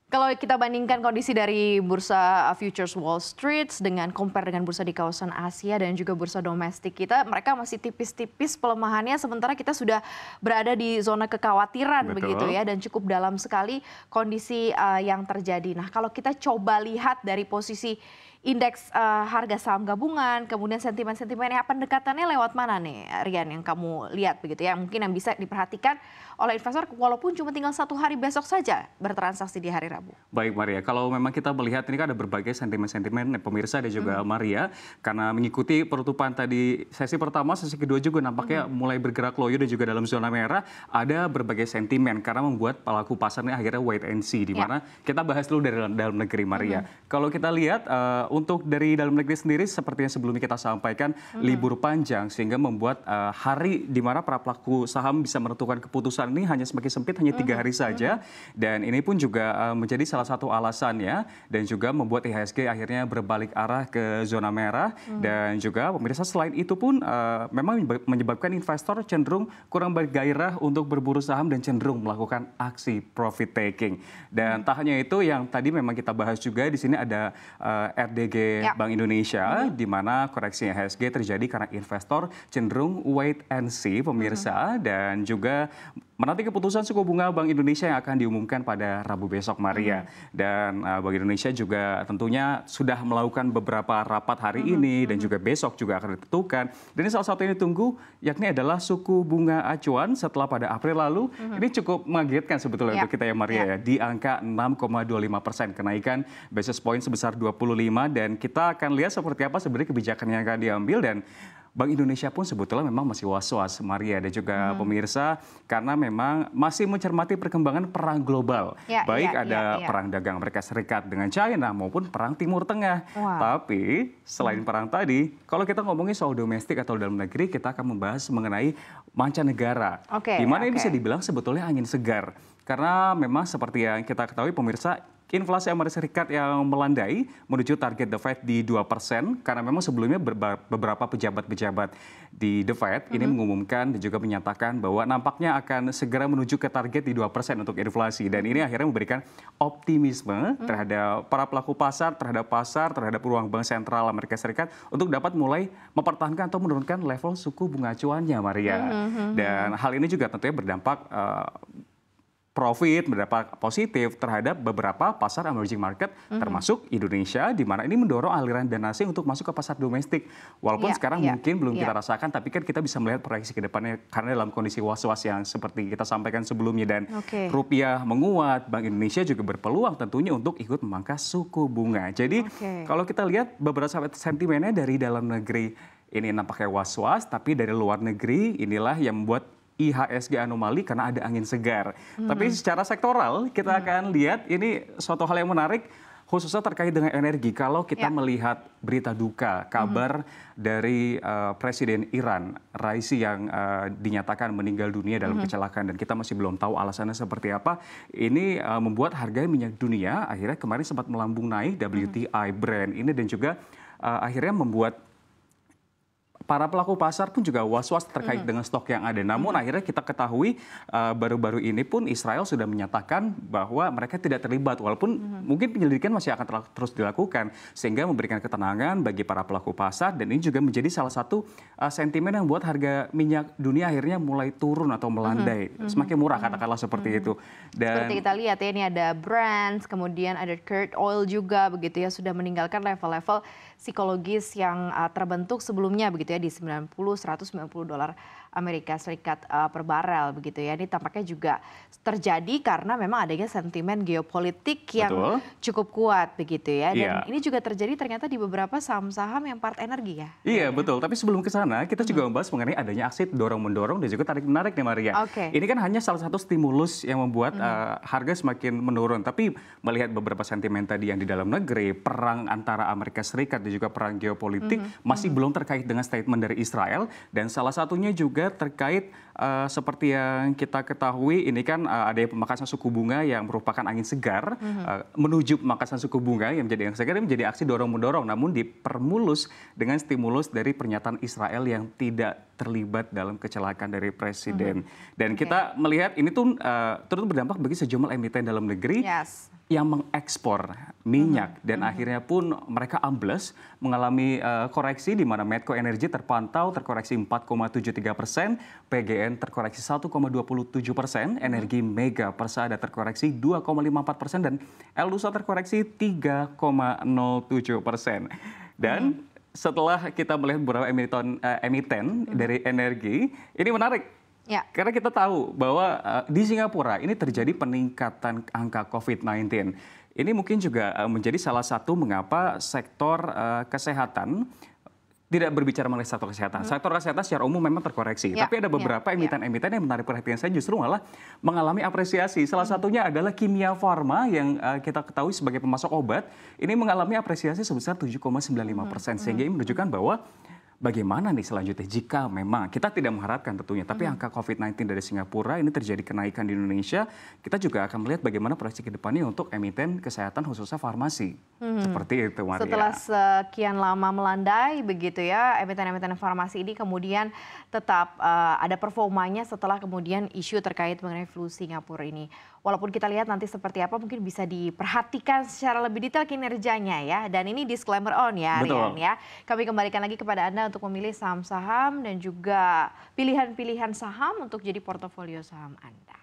Kalau kita bandingkan kondisi dari bursa futures Wall Street dengan compare dengan bursa di kawasan Asia dan juga bursa domestik kita, mereka masih tipis-tipis pelemahannya sementara kita sudah berada di zona kekhawatiran begitu Betul. ya dan cukup dalam sekali kondisi yang terjadi. Nah, kalau kita coba lihat dari posisi indeks harga saham gabungan, kemudian sentimen-sentimennya pendekatannya lewat mana nih Rian yang kamu lihat begitu ya? Mungkin yang bisa diperhatikan oleh investor walaupun cuma tinggal 1 hari besok saja bertransaksi di hari Rabu. Baik Maria, kalau memang kita melihat ini kan ada berbagai sentimen-sentimen pemirsa dan juga Maria, karena mengikuti penutupan tadi sesi pertama, sesi kedua juga nampaknya mulai bergerak loyo dan juga dalam zona merah, ada berbagai sentimen karena membuat pelaku pasarnya akhirnya wait and see, di mana kita bahas dulu dari dalam negeri Maria. Kalau kita lihat untuk dari dalam negeri sendiri seperti yang sebelumnya kita sampaikan libur panjang sehingga membuat hari di mana para pelaku saham bisa menentukan keputusan ini hanya semakin sempit, hanya 3 hari saja, dan ini pun juga menjadi salah satu alasannya dan juga membuat IHSG akhirnya berbalik arah ke zona merah dan juga pemirsa selain itu pun memang menyebabkan investor cenderung kurang bergairah untuk berburu saham dan cenderung melakukan aksi profit taking. Dan tak hanya itu yang tadi memang kita bahas juga di sini ada RDG Bank Indonesia di mana koreksi IHSG terjadi karena investor cenderung wait and see pemirsa dan juga menanti keputusan suku bunga Bank Indonesia yang akan diumumkan pada Rabu besok Maria. Dan Bank Indonesia juga tentunya sudah melakukan beberapa rapat hari ini dan juga besok juga akan ditentukan. Dan ini salah satu yang ditunggu yakni adalah suku bunga acuan setelah pada April lalu. Ini cukup mengagetkan sebetulnya untuk kita ya Maria ya. Di angka 6,25%, kenaikan basis point sebesar 25 dan kita akan lihat seperti apa sebenarnya kebijakan yang akan diambil dan Bank Indonesia pun sebetulnya memang masih was-was, Maria dan juga pemirsa, karena memang masih mencermati perkembangan perang global. Baik ada perang dagang Amerika Serikat dengan China maupun perang Timur Tengah. Tapi selain perang tadi, kalau kita ngomongin soal domestik atau dalam negeri, kita akan membahas mengenai mancanegara. Di mana ini bisa dibilang sebetulnya angin segar. Karena memang seperti yang kita ketahui pemirsa, inflasi Amerika Serikat yang melandai menuju target The Fed di 2% karena memang sebelumnya beberapa pejabat-pejabat di The Fed ini mengumumkan dan juga menyatakan bahwa nampaknya akan segera menuju ke target di 2% untuk inflasi dan ini akhirnya memberikan optimisme terhadap para pelaku pasar, terhadap ruang bank sentral Amerika Serikat untuk dapat mulai mempertahankan atau menurunkan level suku bunga acuannya Maria. Dan hal ini juga tentunya berdampak profit berdampak positif terhadap beberapa pasar emerging market termasuk Indonesia di mana ini mendorong aliran dana asing untuk masuk ke pasar domestik. Walaupun sekarang mungkin belum kita rasakan tapi kan kita bisa melihat proyeksi ke depannya karena dalam kondisi was-was yang seperti kita sampaikan sebelumnya dan rupiah menguat, Bank Indonesia juga berpeluang tentunya untuk ikut memangkas suku bunga. Jadi kalau kita lihat beberapa sentimennya dari dalam negeri ini nampaknya was-was tapi dari luar negeri inilah yang membuat IHSG anomali karena ada angin segar. Tapi secara sektoral kita akan lihat ini suatu hal yang menarik khususnya terkait dengan energi. Kalau kita melihat berita duka, kabar dari Presiden Iran, Raisi yang dinyatakan meninggal dunia dalam kecelakaan dan kita masih belum tahu alasannya seperti apa. Ini membuat harga minyak dunia akhirnya kemarin sempat melambung naik WTI, Brent ini dan juga akhirnya membuat para pelaku pasar pun juga was-was terkait dengan stok yang ada. Namun akhirnya kita ketahui baru-baru ini pun Israel sudah menyatakan bahwa mereka tidak terlibat. Walaupun mungkin penyelidikan masih akan terus dilakukan. Sehingga memberikan ketenangan bagi para pelaku pasar. Dan ini juga menjadi salah satu sentimen yang membuat harga minyak dunia akhirnya mulai turun atau melandai. Semakin murah katakanlah seperti itu. Dan seperti kita lihat ya ini ada Brent, kemudian ada crude oil juga begitu ya. Sudah meninggalkan level-level psikologis yang terbentuk sebelumnya begitu ya di 190 dolar Amerika Serikat per barel begitu ya. Ini tampaknya juga terjadi karena memang adanya sentimen geopolitik yang cukup kuat begitu ya. Dan ini juga terjadi ternyata di beberapa saham-saham yang part energi ya. Iya betul, tapi sebelum ke sana kita juga membahas mengenai adanya aksi dorong-mendorong dan juga tarik-menarik nih Maria. Ini kan hanya salah satu stimulus yang membuat harga semakin menurun. Tapi melihat beberapa sentimen tadi yang di dalam negeri, perang antara Amerika Serikat dan juga perang geopolitik masih belum terkait dengan statement dari Israel. Dan salah satunya juga terkait seperti yang kita ketahui ini kan ada pemangkasan suku bunga yang merupakan angin segar menuju pemangkasan suku bunga yang menjadi angin segar ini menjadi aksi dorong-mendorong namun dipermulus dengan stimulus dari pernyataan Israel yang tidak terlibat dalam kecelakaan dari presiden. Dan kita melihat ini tuh turut berdampak bagi sejumlah emiten dalam negeri. yang mengekspor minyak dan akhirnya pun mereka ambles mengalami koreksi di mana Medco Energy terpantau terkoreksi 4,73%, PGN terkoreksi 1,27%, Energi Mega Persada terkoreksi 2,54% dan Eldusa terkoreksi 3,07%. Dan setelah kita melihat beberapa emiten dari energi, ini menarik. Ya. Karena kita tahu bahwa di Singapura ini terjadi peningkatan angka COVID-19. Ini mungkin juga menjadi salah satu mengapa sektor kesehatan, tidak berbicara mengenai sektor kesehatan. Sektor kesehatan secara umum memang terkoreksi. Ya, Tapi ada beberapa emiten-emiten yang menarik perhatian saya justru malah mengalami apresiasi. Salah satunya adalah Kimia Farma yang kita ketahui sebagai pemasok obat. Ini mengalami apresiasi sebesar 7,95%. Sehingga ini menunjukkan bahwa bagaimana nih selanjutnya jika memang kita tidak mengharapkan tentunya, tapi angka COVID-19 dari Singapura ini terjadi kenaikan di Indonesia, kita juga akan melihat bagaimana proyeksi ke depannya untuk emiten kesehatan khususnya farmasi. Seperti itu, Maria. Setelah sekian lama melandai begitu ya, emiten-emiten farmasi ini kemudian tetap ada performanya setelah kemudian isu terkait mengenai flu Singapura ini. Walaupun kita lihat nanti seperti apa mungkin bisa diperhatikan secara lebih detail kinerjanya ya. Dan ini disclaimer on ya, Rian ya. Kami kembalikan lagi kepada Anda untuk memilih saham-saham dan juga pilihan-pilihan saham untuk jadi portofolio saham Anda.